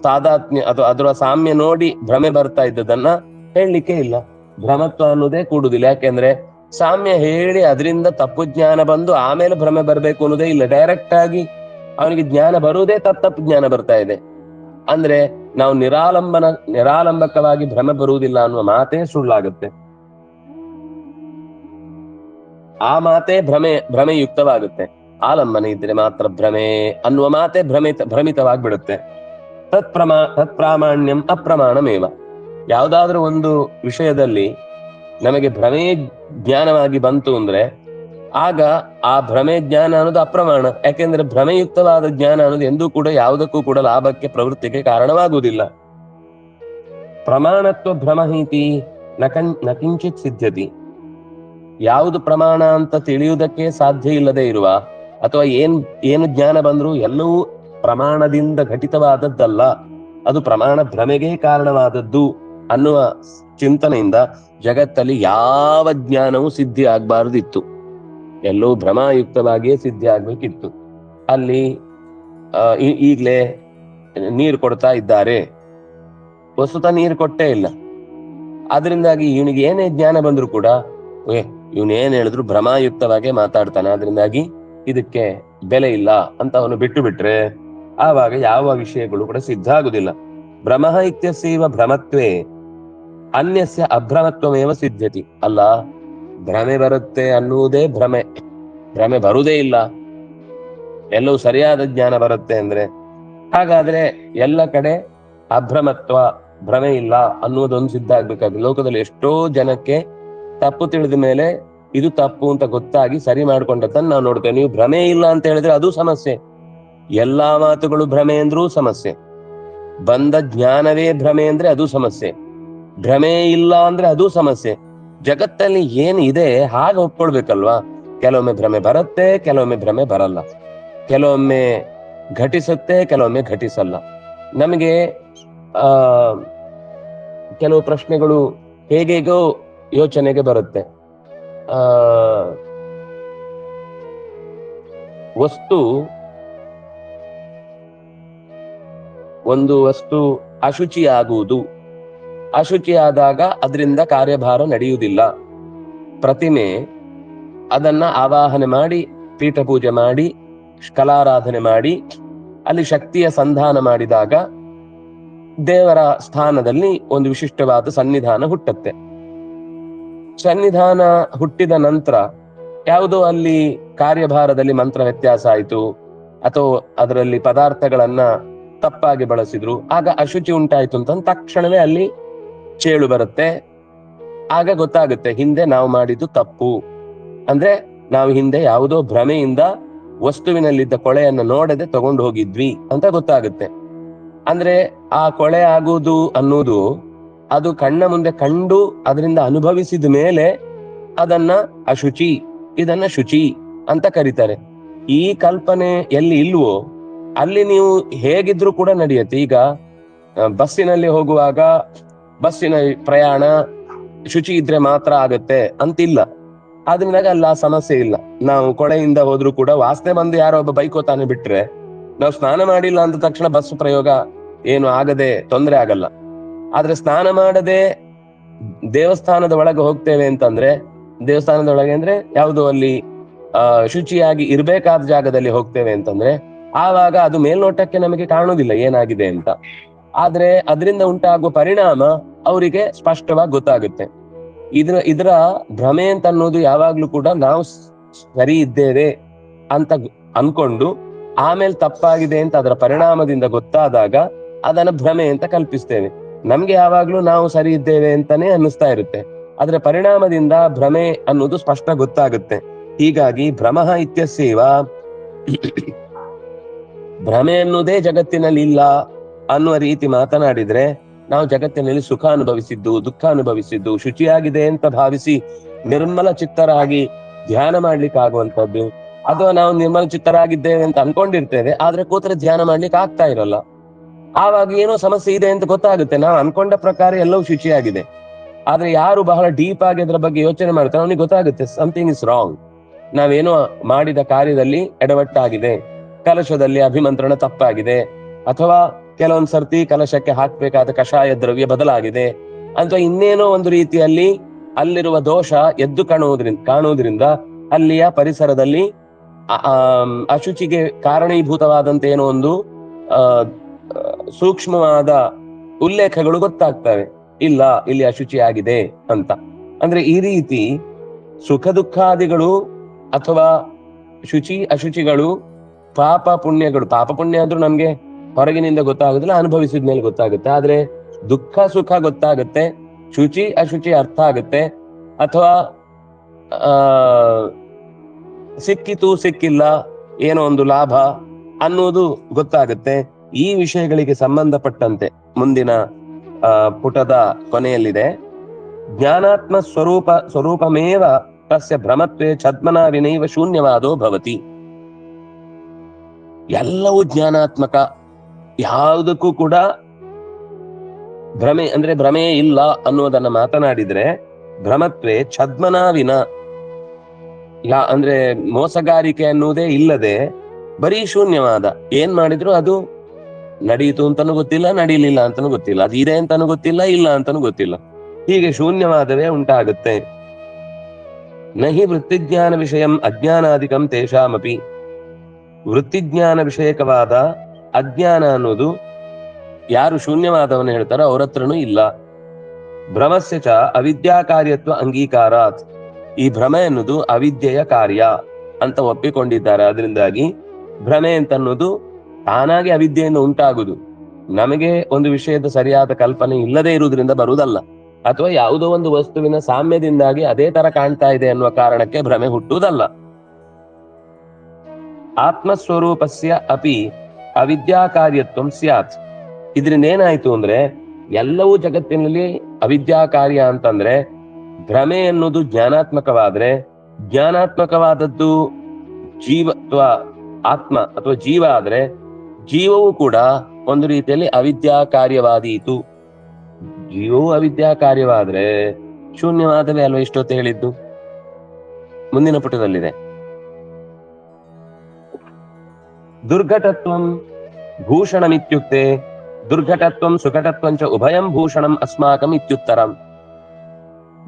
ಸಾದಾತ್ಮ್ಯ ಅಥವಾ ಅದರ ಸಾಮ್ಯ ನೋಡಿ ಭ್ರಮೆ ಬರ್ತಾ ಇದ್ದದನ್ನ ಹೇಳಲಿಕ್ಕೆ ಇಲ್ಲ. ಭ್ರಮತ್ವ ಅನ್ನೋದೇ ಕೂಡುದಿಲ್ಲ, ಯಾಕೆಂದ್ರೆ ಸಾಮ್ಯ ಹೇಳಿ ಅದರಿಂದ ತಪ್ಪು ಜ್ಞಾನ ಬಂದು ಆಮೇಲೆ ಭ್ರಮೆ ಬರ್ಬೇಕು ಅನ್ನೋದೇ ಇಲ್ಲ. ಡೈರೆಕ್ಟ್ ಆಗಿ ಅವನಿಗೆ ಜ್ಞಾನ ಬರುವುದೇ ತಪ್ಪು ಜ್ಞಾನ ಬರ್ತಾ ಇದೆ ಅಂದ್ರೆ ನಾವು ನಿರಾಲಂಬಕವಾಗಿ ಭ್ರಮೆ ಬರುವುದಿಲ್ಲ ಅನ್ನುವ ಮಾತೇ ಸುಳ್ಳಾಗುತ್ತೆ. ಆ ಮಾತೇ ಭ್ರಮೆಯುಕ್ತವಾಗುತ್ತೆ. ಆಲಂಬನೆ ಇದ್ರೆ ಮಾತ್ರ ಭ್ರಮೆ ಅನ್ನುವ ಮಾತೇ ಭ್ರಮಿತವಾಗ್ಬಿಡುತ್ತೆ. ತತ್ಪ್ರಾಮಾಣ್ಯಂ ಅಪ್ರಮಾಣಮೇವ. ಯಾವುದಾದ್ರೂ ಒಂದು ವಿಷಯದಲ್ಲಿ ನಮಗೆ ಭ್ರಮೆ ಜ್ಞಾನವಾಗಿ ಬಂತು ಅಂದ್ರೆ ಆಗ ಆ ಭ್ರಮೆ ಜ್ಞಾನ ಅನ್ನೋದು ಅಪ್ರಮಾಣ. ಯಾಕೆಂದ್ರೆ ಭ್ರಮೆಯುಕ್ತವಾದ ಜ್ಞಾನ ಅನ್ನೋದು ಎಂದೂ ಕೂಡ ಯಾವುದಕ್ಕೂ ಕೂಡ ಲಾಭಕ್ಕೆ ಪ್ರವೃತ್ತಿಗೆ ಕಾರಣವಾಗುವುದಿಲ್ಲ. ಪ್ರಮಾಣತ್ವ ಭ್ರಮಹೀತಿ ನಕಿಂಚಿತ್ ಸಿದ್ಧತಿ. ಯಾವುದು ಪ್ರಮಾಣ ಅಂತ ತಿಳಿಯುವುದಕ್ಕೆ ಸಾಧ್ಯ ಇಲ್ಲದೆ ಇರುವ ಅಥವಾ ಏನು ಜ್ಞಾನ ಬಂದ್ರು ಎಲ್ಲವೂ ಪ್ರಮಾಣದಿಂದ ಘಟಿತವಾದದ್ದಲ್ಲ, ಅದು ಪ್ರಮಾಣ ಭ್ರಮೆಗೆ ಕಾರಣವಾದದ್ದು ಅನ್ನುವ ಚಿಂತನೆಯಿಂದ ಜಗತ್ತಲ್ಲಿ ಯಾವ ಜ್ಞಾನವೂ ಸಿದ್ಧಿ ಆಗ್ಬಾರ್ದಿತ್ತು. ಎಲ್ಲವೂ ಭ್ರಮಾಯುಕ್ತವಾಗಿಯೇ ಸಿದ್ಧಿ ಆಗ್ಬೇಕಿತ್ತು. ಅಲ್ಲಿ ಈಗ್ಲೇ ನೀರು ಕೊಡ್ತಾ ಇದ್ದಾರೆ, ವಸ್ತುತ ನೀರು ಕೊಟ್ಟೇ ಇಲ್ಲ. ಆದ್ರಿಂದಾಗಿ ಇವನಿಗೆ ಏನೇ ಜ್ಞಾನ ಬಂದ್ರು ಕೂಡ ಇವನೇನ್ ಹೇಳಿದ್ರು ಭ್ರಮಾಯುಕ್ತವಾಗಿ ಮಾತಾಡ್ತಾನೆ, ಆದ್ರಿಂದಾಗಿ ಇದಕ್ಕೆ ಬೆಲೆ ಇಲ್ಲ ಅಂತ ಅವನು ಬಿಟ್ಟು ಬಿಟ್ರೆ ಆವಾಗ ಯಾವ ವಿಷಯಗಳು ಕೂಡ ಸಿದ್ಧ ಆಗುದಿಲ್ಲ. ಭ್ರಮ ಇತ್ಯಸ್ಯೈವ ಭ್ರಮತ್ವೇ ಅನ್ಯಸ್ಯ ಅಭ್ರಮತ್ವಮೇವ ಸಿದ್ಧತಿ. ಅಲ್ಲ, ಭ್ರಮೆ ಬರುತ್ತೆ ಅನ್ನುವುದೇ ಭ್ರಮೆ ಬರುವುದೇ ಇಲ್ಲ, ಎಲ್ಲವೂ ಸರಿಯಾದ ಜ್ಞಾನ ಬರುತ್ತೆ ಅಂದ್ರೆ ಹಾಗಾದ್ರೆ ಎಲ್ಲ ಕಡೆ ಅಭ್ರಮತ್ವ ಭ್ರಮೆ ಇಲ್ಲ ಅನ್ನುವುದೊಂದು ಸಿದ್ಧ ಆಗ್ಬೇಕಾದ್ರೆ ಲೋಕದಲ್ಲಿ ಎಷ್ಟೋ ಜನಕ್ಕೆ ತಪ್ಪು ತಿಳಿದ ಮೇಲೆ ಇದು ತಪ್ಪು ಅಂತ ಗೊತ್ತಾಗಿ ಸರಿ ಮಾಡ್ಕೊಂಡದ್ದನ್ನು ನಾವು ನೋಡ್ತೇವೆ. ನೀವು ಭ್ರಮೆ ಇಲ್ಲ ಅಂತ ಹೇಳಿದ್ರೆ ಅದು ಸಮಸ್ಯೆ. ಎಲ್ಲಾ ಮಾತುಗಳು ಭ್ರಮೆ ಅಂದ್ರೂ ಸಮಸ್ಯೆ, ಬಂದ ಜ್ಞಾನವೇ ಭ್ರಮೆ ಅಂದ್ರೆ ಅದು ಸಮಸ್ಯೆ, ಭ್ರಮೆ ಇಲ್ಲ ಅಂದ್ರೆ ಅದು ಸಮಸ್ಯೆ. ಜಗತ್ತಲ್ಲಿ ಏನ್ ಇದೆ ಹಾಗೆ ಒಪ್ಕೊಳ್ಬೇಕಲ್ವಾ. ಕೆಲವೊಮ್ಮೆ ಭ್ರಮೆ ಬರುತ್ತೆ, ಕೆಲವೊಮ್ಮೆ ಭ್ರಮೆ ಬರಲ್ಲ, ಕೆಲವೊಮ್ಮೆ ಘಟಿಸುತ್ತೆ, ಕೆಲವೊಮ್ಮೆ ಘಟಿಸಲ್ಲ. ನಮಗೆ ಕೆಲವು ಪ್ರಶ್ನೆಗಳು ಹೇಗೇಗೋ ಯೋಚನೆಗೆ ಬರುತ್ತೆ. ಒಂದು ವಸ್ತು ಅಶುಚಿಯಾಗುವುದು, ಅಶುಚಿಯಾದಾಗ ಅದರಿಂದ ಕಾರ್ಯಭಾರ ನಡೆಯುವುದಿಲ್ಲ. ಪ್ರತಿಮೆ ಅದನ್ನ ಆವಾಹನೆ ಮಾಡಿ, ಪೀಠ ಪೂಜೆ ಮಾಡಿ, ಕಲಾರಾಧನೆ ಮಾಡಿ, ಅಲ್ಲಿ ಶಕ್ತಿಯ ಸಂಧಾನ ಮಾಡಿದಾಗ ದೇವರ ಸ್ಥಾನದಲ್ಲಿ ಒಂದು ವಿಶಿಷ್ಟವಾದ ಸನ್ನಿಧಾನ ಹುಟ್ಟುತ್ತೆ. ಸನ್ನಿಧಾನ ಹುಟ್ಟಿದ ನಂತರ ಯಾವುದೋ ಅಲ್ಲಿ ಕಾರ್ಯಭಾರದಲ್ಲಿ ಮಂತ್ರ ವ್ಯತ್ಯಾಸ ಆಯಿತು, ಅಥವಾ ಅದರಲ್ಲಿ ಪದಾರ್ಥಗಳನ್ನ ತಪ್ಪಾಗಿ ಬಳಸಿದ್ರು, ಆಗ ಅಶುಚಿ ಉಂಟಾಯ್ತು ಅಂತ ತಕ್ಷಣವೇ ಅಲ್ಲಿ ಚೇಳು ಬರುತ್ತೆ. ಆಗ ಗೊತ್ತಾಗುತ್ತೆ ಹಿಂದೆ ನಾವು ಮಾಡಿದ್ದು ತಪ್ಪು, ಅಂದ್ರೆ ನಾವು ಹಿಂದೆ ಯಾವುದೋ ಭ್ರಮೆಯಿಂದ ವಸ್ತುವಿನಲ್ಲಿದ್ದ ಕೊಳೆಯನ್ನು ನೋಡದೆ ತಗೊಂಡು ಹೋಗಿದ್ವಿ ಅಂತ ಗೊತ್ತಾಗುತ್ತೆ. ಅಂದ್ರೆ ಆ ಕೊಳೆ ಆಗುವುದು ಅನ್ನೋದು ಅದು ಕಣ್ಣ ಮುಂದೆ ಕಂಡು ಅದರಿಂದ ಅನುಭವಿಸಿದ ಮೇಲೆ ಅದನ್ನ ಅಶುಚಿ, ಇದನ್ನ ಶುಚಿ ಅಂತ ಕರೀತಾರೆ. ಈ ಕಲ್ಪನೆ ಎಲ್ಲಿ ಇಲ್ವೋ ಅಲ್ಲಿ ನೀವು ಹೇಗಿದ್ರು ಕೂಡ ನಡೆಯುತ್ತೆ. ಈಗ ಬಸ್ಸಿನಲ್ಲಿ ಹೋಗುವಾಗ ಬಸ್ಸಿನ ಪ್ರಯಾಣ ಶುಚಿ ಇದ್ರೆ ಮಾತ್ರ ಆಗತ್ತೆ ಅಂತಿಲ್ಲ. ಆದ್ರಿಂದಾಗ ಅಲ್ಲಿ ಆ ಸಮಸ್ಯೆ ಇಲ್ಲ. ನಾವು ಕೊಳೆಯಿಂದ ಹೋದ್ರು ಕೂಡ ವಾಸನೆ ಬಂದು ಯಾರೋ ಒಬ್ಬ ಬೈಕೋತಾನೆ ಬಿಟ್ರೆ, ನಾವು ಸ್ನಾನ ಮಾಡಿಲ್ಲ ಅಂದ ತಕ್ಷಣ ಬಸ್ ಪ್ರಯೋಗ ಏನು ಆಗದೆ ತೊಂದರೆ ಆಗಲ್ಲ. ಆದ್ರೆ ಸ್ನಾನ ಮಾಡದೆ ದೇವಸ್ಥಾನದ ಒಳಗೆ ಹೋಗ್ತೇವೆ ಅಂತಂದ್ರೆ, ದೇವಸ್ಥಾನದ ಒಳಗೆ ಅಂದ್ರೆ ಯಾವುದು ಅಲ್ಲಿ ಶುಚಿಯಾಗಿ ಇರ್ಬೇಕಾದ ಜಾಗದಲ್ಲಿ ಹೋಗ್ತೇವೆ ಅಂತಂದ್ರೆ, ಆವಾಗ ಅದು ಮೇಲ್ನೋಟಕ್ಕೆ ನಮಗೆ ಕಾಣುವುದಿಲ್ಲ ಏನಾಗಿದೆ ಅಂತ. ಆದ್ರೆ ಅದರಿಂದ ಉಂಟಾಗುವ ಪರಿಣಾಮ ಅವರಿಗೆ ಸ್ಪಷ್ಟವಾಗಿ ಗೊತ್ತಾಗುತ್ತೆ. ಇದರ ಭ್ರಮೆ ಅಂತ ಅನ್ನೋದು ಯಾವಾಗ್ಲೂ ಕೂಡ ನಾವು ಸರಿ ಇದ್ದೇವೆ ಅಂತ ಅನ್ಕೊಂಡು ಆಮೇಲೆ ತಪ್ಪಾಗಿದೆ ಅಂತ ಅದರ ಪರಿಣಾಮದಿಂದ ಗೊತ್ತಾದಾಗ ಅದನ್ನ ಭ್ರಮೆ ಅಂತ ಕಲ್ಪಿಸ್ತೇವೆ. ನಮ್ಗೆ ಯಾವಾಗ್ಲೂ ನಾವು ಸರಿ ಇದ್ದೇವೆ ಅಂತಾನೆ ಅನ್ನಿಸ್ತಾ ಇರುತ್ತೆ. ಅದರ ಪರಿಣಾಮದಿಂದ ಭ್ರಮೆ ಅನ್ನೋದು ಸ್ಪಷ್ಟ ಗೊತ್ತಾಗುತ್ತೆ. ಹೀಗಾಗಿ ಭ್ರಮಃ ಇತ್ಯಸ್ಯೈವ, ಭ್ರಮೆ ಅನ್ನೋದೇ ಜಗತ್ತಿನಲ್ಲಿ ಇಲ್ಲ ಅನ್ನುವ ರೀತಿ ಮಾತನಾಡಿದ್ರೆ, ನಾವು ಜಗತ್ತಿನಲ್ಲಿ ಸುಖ ಅನುಭವಿಸಿದ್ದು, ದುಃಖ ಅನುಭವಿಸಿದ್ದು, ಶುಚಿಯಾಗಿದೆ ಅಂತ ಭಾವಿಸಿ ನಿರ್ಮಲ ಚಿತ್ತರಾಗಿ ಧ್ಯಾನ ಮಾಡ್ಲಿಕ್ಕೆ ಆಗುವಂತದ್ದು, ಅಥವಾ ನಾವು ನಿರ್ಮಲ ಚಿತ್ತರಾಗಿದ್ದೇವೆ ಅಂತ ಅನ್ಕೊಂಡಿರ್ತೇವೆ, ಆದ್ರೆ ಕೂತ್ರೆ ಧ್ಯಾನ ಮಾಡ್ಲಿಕ್ಕೆ ಆಗ್ತಾ ಇರಲ್ಲ. ಆವಾಗ ಏನೋ ಸಮಸ್ಯೆ ಇದೆ ಅಂತ ಗೊತ್ತಾಗುತ್ತೆ. ನಾವು ಅನ್ಕೊಂಡ ಪ್ರಕಾರ ಎಲ್ಲವೂ ಶುಚಿಯಾಗಿದೆ. ಆದ್ರೆ ಯಾರು ಬಹಳ ಡೀಪ್ ಆಗಿ ಅದ್ರ ಬಗ್ಗೆ ಯೋಚನೆ ಮಾಡ್ತಾರೆ ಅವನಿಗೆ ಗೊತ್ತಾಗುತ್ತೆ ಸಮಥಿಂಗ್ ಇಸ್ ರಾಂಗ್. ನಾವೇನೋ ಮಾಡಿದ ಕಾರ್ಯದಲ್ಲಿ ಎಡವಟ್ಟಾಗಿದೆ, ಕಲಶದಲ್ಲಿ ಅಭಿಮಂತ್ರಣ ತಪ್ಪಾಗಿದೆ, ಅಥವಾ ಕೆಲವೊಂದ್ ಸರ್ತಿ ಕಲಶಕ್ಕೆ ಹಾಕ್ಬೇಕಾದ ಕಷಾಯ ದ್ರವ್ಯ ಬದಲಾಗಿದೆ, ಅಥವಾ ಇನ್ನೇನೋ ಒಂದು ರೀತಿಯಲ್ಲಿ ಅಲ್ಲಿರುವ ದೋಷ ಎದ್ದು ಕಾಣುವುದರಿಂದ ಅಲ್ಲಿಯ ಪರಿಸರದಲ್ಲಿ ಅಶುಚಿಗೆ ಕಾರಣೀಭೂತವಾದಂತ ಏನೋ ಒಂದು ಸೂಕ್ಷ್ಮವಾದ ಉಲ್ಲೇಖಗಳು ಗೊತ್ತಾಗ್ತವೆ. ಇಲ್ಲ, ಇಲ್ಲಿ ಅಶುಚಿ ಆಗಿದೆ ಅಂತ. ಅಂದ್ರೆ ಈ ರೀತಿ ಸುಖ ದುಃಖಾದಿಗಳು ಅಥವಾ ಶುಚಿ ಅಶುಚಿಗಳು, ಪಾಪ ಪುಣ್ಯಗಳು, ಪಾಪ ಪುಣ್ಯ ಆದ್ರೂ ನಮ್ಗೆ ಹೊರಗಿನಿಂದ ಗೊತ್ತಾಗುದಿಲ್ಲ, ಅನುಭವಿಸಿದ ಮೇಲೆ ಗೊತ್ತಾಗುತ್ತೆ. ಆದ್ರೆ ದುಃಖ ಸುಖ ಗೊತ್ತಾಗುತ್ತೆ, ಶುಚಿ ಅಶುಚಿ ಅರ್ಥ ಆಗುತ್ತೆ, ಅಥವಾ ಸಿಕ್ಕಿತು ಸಿಕ್ಕಿಲ್ಲ, ಏನೋ ಒಂದು ಲಾಭ ಅನ್ನೋದು ಗೊತ್ತಾಗುತ್ತೆ. ಈ ವಿಷಯಗಳಿಗೆ ಸಂಬಂಧಪಟ್ಟಂತೆ ಮುಂದಿನ ಪುಟದ ಕೊನೆಯಲ್ಲಿದೆ, ಜ್ಞಾನಾತ್ಮ ಸ್ವರೂಪಮೇವ ತಸ್ಯ ಭ್ರಮತ್ವೇ ಛದ್ಮನ ವಿನೈವ ಶೂನ್ಯವಾದೋ ಭವತಿ. ಎಲ್ಲವೂ ಜ್ಞಾನಾತ್ಮಕ, ಯಾವುದಕ್ಕೂ ಕೂಡ ಭ್ರಮೆ ಅಂದ್ರೆ ಭ್ರಮೆ ಇಲ್ಲ ಅನ್ನೋದನ್ನ ಮಾತನಾಡಿದ್ರೆ, ಭ್ರಮತ್ವೇ ಛದ್ಮನ ವಿನ, ಅಂದ್ರೆ ಮೋಸಗಾರಿಕೆ ಅನ್ನುವುದೇ ಇಲ್ಲದೆ ಬರೀ ಶೂನ್ಯವಾದ. ಏನ್ ಮಾಡಿದ್ರು ಅದು ನಡೀತು ಅಂತಾನು ಗೊತ್ತಿಲ್ಲ, ನಡೀಲಿಲ್ಲ ಅಂತಾನು ಗೊತ್ತಿಲ್ಲ, ಅದು ಇದೆ ಅಂತಾನು ಗೊತ್ತಿಲ್ಲ, ಇಲ್ಲ ಅಂತಾನು ಗೊತ್ತಿಲ್ಲ, ಹೀಗೆ ಶೂನ್ಯವಾದವೇ ಉಂಟಾಗುತ್ತೆ. ನಹಿ ವೃತ್ತಿಜ್ಞಾನ ವಿಷಯಂ ಅಜ್ಞಾನಾದಿಕಂ ತೇಷಾಮಪಿ. ವೃತ್ತಿಜ್ಞಾನ ವಿಷಯಕವಾದ ಅಜ್ಞಾನ ಅನ್ನೋದು ಯಾರು ಶೂನ್ಯವಾದವನ್ನ ಹೇಳ್ತಾರೋ ಅವ್ರ ಹತ್ರನೂ ಇಲ್ಲ. ಭ್ರಮಸ್ಯ ಚ ಅವಿದ್ಯಾ ಕಾರ್ಯತ್ವ ಅಂಗೀಕಾರಾತ್. ಈ ಭ್ರಮೆ ಅನ್ನೋದು ಅವಿದ್ಯೆಯ ಕಾರ್ಯ ಅಂತ ಒಪ್ಪಿಕೊಂಡಿದ್ದಾರೆ. ಅದರಿಂದಾಗಿ ಭ್ರಮೆ ಅಂತ ಅನ್ನೋದು ತಾನಾಗಿ ಅವಿದ್ಯೆಯಿಂದ ಉಂಟಾಗುದು, ನಮಗೆ ಒಂದು ವಿಷಯದ ಸರಿಯಾದ ಕಲ್ಪನೆ ಇಲ್ಲದೆ ಇರುವುದರಿಂದ ಬರುವುದಲ್ಲ, ಅಥವಾ ಯಾವುದೋ ಒಂದು ವಸ್ತುವಿನ ಸಾಮ್ಯದಿಂದಾಗಿ ಅದೇ ತರ ಕಾಣ್ತಾ ಇದೆ ಅನ್ನುವ ಕಾರಣಕ್ಕೆ ಭ್ರಮೆ ಹುಟ್ಟುವುದಲ್ಲ. ಆತ್ಮಸ್ವರೂಪಸ್ಯ ಅಪಿ ಅವಿದ್ಯಾ ಕಾರ್ಯತ್ವಂ ಸ್ಯಾತ್. ಇದರಿಂದ ಏನಾಯ್ತು ಅಂದ್ರೆ, ಎಲ್ಲವೂ ಜಗತ್ತಿನಲ್ಲಿ ಅವಿದ್ಯಾ ಕಾರ್ಯ ಅಂತಂದ್ರೆ, ಭ್ರಮೆ ಅನ್ನೋದು ಜ್ಞಾನಾತ್ಮಕವಾದ್ರೆ, ಜ್ಞಾನಾತ್ಮಕವಾದದ್ದು ಜೀವತ್ವ ಆತ್ಮ ಅಥವಾ ಜೀವ ಆದ್ರೆ, ಜೀವವು ಕೂಡ ಒಂದು ರೀತಿಯಲ್ಲಿ ಅವಿದ್ಯಾ ಕಾರ್ಯವಾದೀತು. ಜೀವವು ಅವಿದ್ಯಾ ಕಾರ್ಯವಾದ್ರೆ ಶೂನ್ಯವಾದವೇ ಅಲ್ವಾ ಇಷ್ಟೊತ್ತು ಹೇಳಿದ್ದು. ಮುಂದಿನ ಪುಟದಲ್ಲಿದೆ, ದುರ್ಘಟತ್ವಂ ಭೂಷಣಮಿತ್ಯುಕ್ತೆ ದುರ್ಘಟತ್ವಂ ಸುಘಟತ್ವಂಚ ಉಭಯಂ ಭೂಷಣಂ ಅಸ್ಮಾಕಂ ಇತ್ಯುತ್ತರಂ.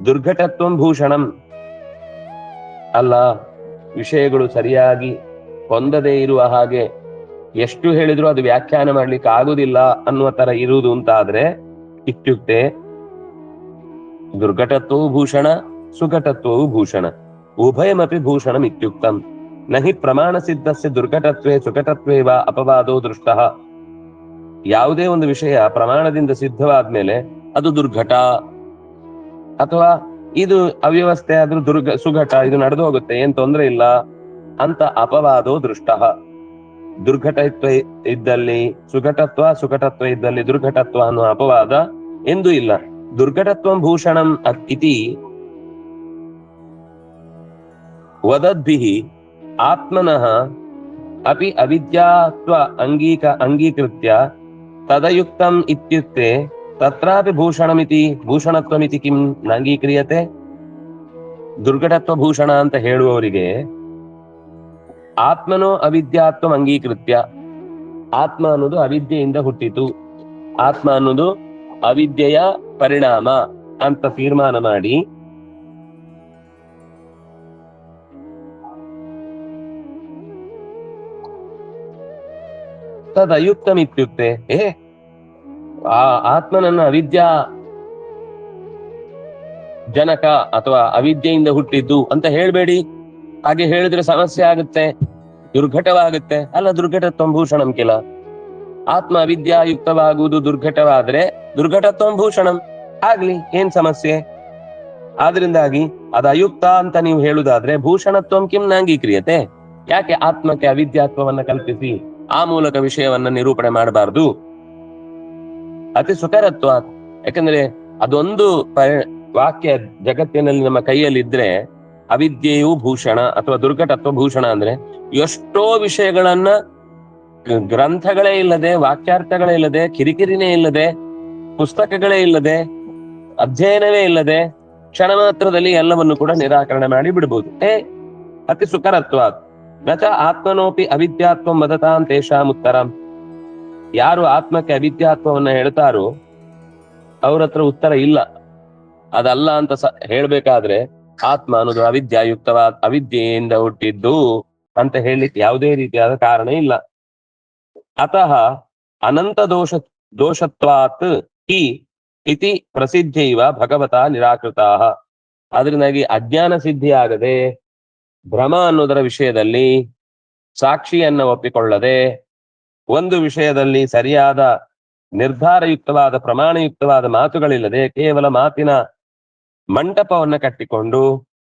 ದುರ್ಘಟತ್ವಂ ಭೂಷಣಂ ಅಲ್ಲ, ವಿಷಯಗಳು ಸರಿಯಾಗಿ ಹೊಂದದೇ ಇರುವ ಹಾಗೆ ಎಷ್ಟು ಹೇಳಿದ್ರು ಅದು ವ್ಯಾಖ್ಯಾನ ಮಾಡ್ಲಿಕ್ಕೆ ಆಗುದಿಲ್ಲ ಅನ್ನುವ ತರ ಇರುವುದು ಅಂತಾದ್ರೆ, ಇತ್ಯುಕ್ತೆ ದುರ್ಘಟತ್ವವು ಭೂಷಣ, ಸುಘಟತ್ವವು ಭೂಷಣ, ಉಭಯಮಪಿ ಭೂಷಣಂ ಇತ್ಯುಕ್ತಂ. ನಹಿ ಪ್ರಮಾಣ ಸಿದ್ಧಸ್ಯ ದುರ್ಘಟತ್ವೇ ಸುಘಟತ್ವೇ ವಾ ಅಪವಾದೋ ದೃಷ್ಟಃ. ಯಾವುದೇ ಒಂದು ವಿಷಯ ಪ್ರಮಾಣದಿಂದ ಸಿದ್ಧವಾದ್ಮೇಲೆ ಅದು ದುರ್ಘಟ ಅಥವಾ ಇದು ಅವ್ಯವಸ್ಥೆ ಆದ್ರೂ ಸುಘಟ, ಇದು ನಡೆದು ಹೋಗುತ್ತೆ, ಏನ್ ತೊಂದ್ರೆ ಇಲ್ಲ ಅಂತ ಅಪವಾದೋ ದೃಷ್ಟಃ. ದುರ್ಘಟತ್ವ ಇದ್ದಲ್ಲಿ ಸುಘಟತ್ವ, ಸುಘಟತ್ವ ಇದ್ದಲ್ಲಿ ದುರ್ಘಟತ್ವ ಅನ್ನುವ ಅಪವಾದ ಎಂದೂ ಇಲ್ಲ. ದುರ್ಘಟತ್ವಂ ಭೂಷಣಂ ಇತಿ ವದದ್ಭಿಃ ಆತ್ಮನಃ ಅಪಿ ಅವಿದ್ಯಾತ್ವ ಅಂಗೀಕೃತ್ಯ ತದಯುಕ್ತಂ ಇತ್ಯುಕ್ತೆ ತತ್ರಾಪಿ ಭೂಷಣತ್ವಮಿತಿ ಕಿಂ ನಾಂಗೀಕ್ರಿಯತೆ. ದುರ್ಘಟತ್ವ ಭೂಷಣ ಅಂತ ಹೇಳುವವರಿಗೆ ಆತ್ಮನೋ ಅವಿದ್ಯಾತ್ವ ಅಂಗೀಕೃತ್ಯ, ಆತ್ಮ ಅನ್ನೋದು ಅವಿದ್ಯೆಯಿಂದ ಹುಟ್ಟಿತು, ಆತ್ಮ ಅನ್ನೋದು ಅವಿದ್ಯೆಯ ಪರಿಣಾಮ ಅಂತ ತೀರ್ಮಾನ ಮಾಡಿ ತದಯುಕ್ತಂ ಇತ್ಯುಕ್ತೆ, ಆ ಆತ್ಮನನ್ನ ಅವಿದ್ಯಾ ಜನಕ ಅಥವಾ ಅವಿದ್ಯೆಯಿಂದ ಹುಟ್ಟಿದ್ದು ಅಂತ ಹೇಳ್ಬೇಡಿ. ಹಾಗೆ ಹೇಳಿದ್ರೆ ಸಮಸ್ಯೆ ಆಗುತ್ತೆ, ದುರ್ಘಟವಾಗುತ್ತೆ. ಅಲ್ಲ, ದುರ್ಘಟತ್ವಂ ಭೂಷಣಂ ಕಿಲ. ಆತ್ಮ ಅವಿದ್ಯಾಯುಕ್ತವಾಗುವುದು ದುರ್ಘಟವಾದ್ರೆ ದುರ್ಘಟತ್ವಂ ಭೂಷಣಂ ಆಗ್ಲಿ, ಏನ್ ಸಮಸ್ಯೆ? ಆದ್ರಿಂದಾಗಿ ಅದು ಅಯುಕ್ತ ಅಂತ ನೀವು ಹೇಳುದಾದ್ರೆ ಭೂಷಣತ್ವಂ ಕಿಂ ನಾಂಗೀಕ್ರಿಯತೆ, ಯಾಕೆ ಆತ್ಮಕ್ಕೆ ಅವಿದ್ಯಾತ್ವವನ್ನ ಕಲ್ಪಿಸಿ ಆ ಮೂಲಕ ವಿಷಯವನ್ನ ನಿರೂಪಣೆ ಮಾಡಬಾರ್ದು? ಅತಿ ಸುಕರತ್ವ, ಯಾಕಂದ್ರೆ ಅದೊಂದು ವಾಕ್ಯ ಜಗತ್ತಿನಲ್ಲಿ ನಮ್ಮ ಕೈಯಲ್ಲಿದ್ರೆ ಅವಿದ್ಯೆಯು ಭೂಷಣ ಅಥವಾ ದುರ್ಘಟತ್ವ ಭೂಷಣ ಅಂದ್ರೆ ಎಷ್ಟೋ ವಿಷಯಗಳನ್ನ ಗ್ರಂಥಗಳೇ ಇಲ್ಲದೆ, ವಾಕ್ಯಾರ್ಥಗಳೇ ಇಲ್ಲದೆ, ಕಿರಿಕಿರಿನೇ ಇಲ್ಲದೆ, ಪುಸ್ತಕಗಳೇ ಇಲ್ಲದೆ, ಅಧ್ಯಯನವೇ ಇಲ್ಲದೆ ಕ್ಷಣ ಮಾತ್ರದಲ್ಲಿ ಎಲ್ಲವನ್ನು ಕೂಡ ನಿರಾಕರಣೆ ಮಾಡಿ ಬಿಡ್ಬೋದು. ಅತಿ ಸುಕರತ್ವ ನಚ ಆತ್ಮನೋಪಿ ಅವಿದ್ಯಾತ್ವಂ ವದತಾಂ ತೇಷಾಂ ಉತ್ತರಂ. ಯಾರು ಆತ್ಮಕ್ಕೆ ಅವಿದ್ಯಾತ್ವವನ್ನ ಹೇಳ್ತಾರೋ ಅವ್ರ ಹತ್ರ ಉತ್ತರ ಇಲ್ಲ. ಅದಲ್ಲ ಅಂತ ಹೇಳ್ಬೇಕಾದ್ರೆ ಆತ್ಮ ಅನ್ನೋದು ಅವಿದ್ಯಾಯುಕ್ತವಾದ, ಅವಿದ್ಯೆಯಿಂದ ಹುಟ್ಟಿದ್ದು ಅಂತ ಹೇಳಲಿಕ್ಕೆ ಯಾವುದೇ ರೀತಿಯಾದ ಕಾರಣ ಇಲ್ಲ. ಅತಃ ಅನಂತ ದೋಷತ್ವಾತ್ ಹಿ ಇತಿ ಪ್ರಸಿದ್ಧೈವ ಭಗವತಾ ನಿರಾಕೃತಾಃ. ಅದರಿಂದಾಗಿ ಅಜ್ಞಾನ ಸಿದ್ಧಿಯಾಗದೆ ಭ್ರಮ ಅನ್ನೋದರ ವಿಷಯದಲ್ಲಿ ಸಾಕ್ಷಿಯನ್ನ ಒಪ್ಪಿಕೊಳ್ಳದೆ, ಒಂದು ವಿಷಯದಲ್ಲಿ ಸರಿಯಾದ ನಿರ್ಧಾರಯುಕ್ತವಾದ ಪ್ರಮಾಣಯುಕ್ತವಾದ ಮಾತುಗಳಿಲ್ಲದೆ ಕೇವಲ ಮಾತಿನ ಮಂಟಪವನ್ನ ಕಟ್ಟಿಕೊಂಡು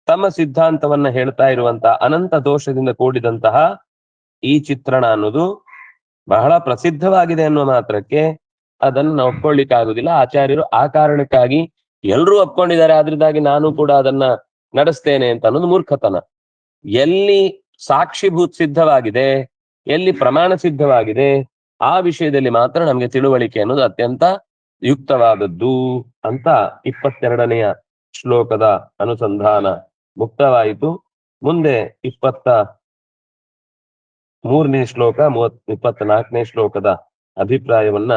ತಮ್ಮ ಸಿದ್ಧಾಂತವನ್ನ ಹೇಳ್ತಾ ಇರುವಂತಹ ಅನಂತ ದೋಷದಿಂದ ಕೂಡಿದಂತಹ ಈ ಚಿತ್ರಣ ಅನ್ನೋದು ಬಹಳ ಪ್ರಸಿದ್ಧವಾಗಿದೆ ಅನ್ನುವ ಮಾತ್ರಕ್ಕೆ ಅದನ್ನ ಒಪ್ಕೊಳ್ಳಿಕ್ಕಾಗುದಿಲ್ಲ. ಆಚಾರ್ಯರು ಆ ಕಾರಣಕ್ಕಾಗಿ ಎಲ್ರೂ ಒಪ್ಕೊಂಡಿದ್ದಾರೆ, ಆದ್ರಿಂದಾಗಿ ನಾನು ಕೂಡ ಅದನ್ನ ನಡೆಸ್ತೇನೆ ಅಂತ ಅನ್ನೋದು ಮೂರ್ಖತನ. ಎಲ್ಲಿ ಸಾಕ್ಷಿಭೂತ್ ಸಿದ್ಧವಾಗಿದೆ, ಎಲ್ಲಿ ಪ್ರಮಾಣ ಸಿದ್ಧವಾಗಿದೆ, ಆ ವಿಷಯದಲ್ಲಿ ಮಾತ್ರ ನಮ್ಗೆ ತಿಳುವಳಿಕೆ ಅನ್ನೋದು ಅತ್ಯಂತ ಯುಕ್ತವಾದದ್ದು ಅಂತ 22ನೆಯ ಶ್ಲೋಕದ ಅನುಸಂಧಾನ ಮುಕ್ತವಾಯಿತು. ಮುಂದೆ 23ನೇ ಶ್ಲೋಕ 24ನೇ ಶ್ಲೋಕದ ಅಭಿಪ್ರಾಯವನ್ನ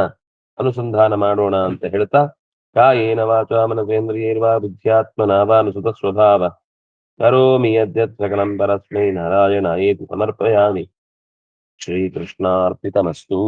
ಅನುಸಂಧಾನ ಮಾಡೋಣ ಅಂತ ಹೇಳ್ತಾ, ಕಾಯೇನ ವಾಚಾ ಮನಸೇಂದ್ರಿಯೈರ್ವಾ ಬುದ್ಧ್ಯಾತ್ಮನಾ ವಾ ಅನುಸೃತ ಸ್ವಭಾವ ಕರೋಮಿ ಯದ್ಯತ್ ಸಕಲಂ ಪರಸ್ಮೈ ನಾರಾಯಣಾಯೇತಿ ಸಮರ್ಪಯಾಮಿ. ಶ್ರೀಕೃಷ್ಣಾರ್ಪಿತಮಸ್ತು.